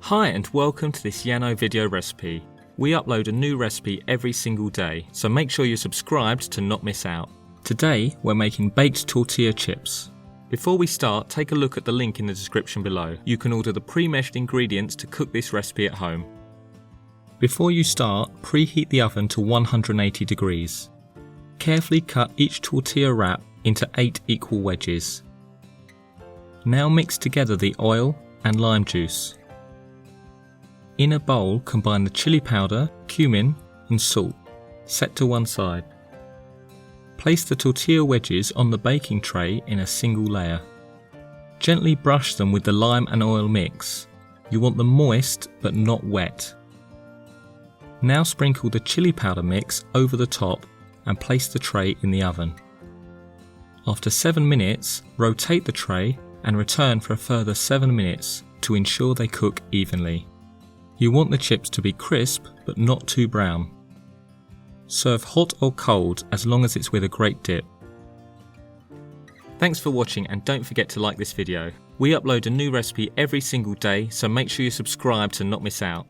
Hi and welcome to this Yano video recipe. We upload a new recipe every single day, so make sure you're subscribed to not miss out. Today we're making baked tortilla chips. Before we start, take a look at the link in the description below. You can order the pre-measured ingredients to cook this recipe at home. Before you start, preheat the oven to 180 degrees. Carefully cut each tortilla wrap into 8 equal wedges. Now mix together the oil and lime juice. In a bowl, combine the chili powder, cumin and salt, set to one side. Place the tortilla wedges on the baking tray in a single layer. Gently brush them with the lime and oil mix. You want them moist but not wet. Now sprinkle the chili powder mix over the top and place the tray in the oven. After 7 minutes, rotate the tray and return for a further 7 minutes to ensure they cook evenly. You want the chips to be crisp but not too brown. Serve hot or cold as long as it's with a great dip. Thanks for watching and don't forget to like this video. We upload a new recipe every single day, so make sure you subscribe to not miss out.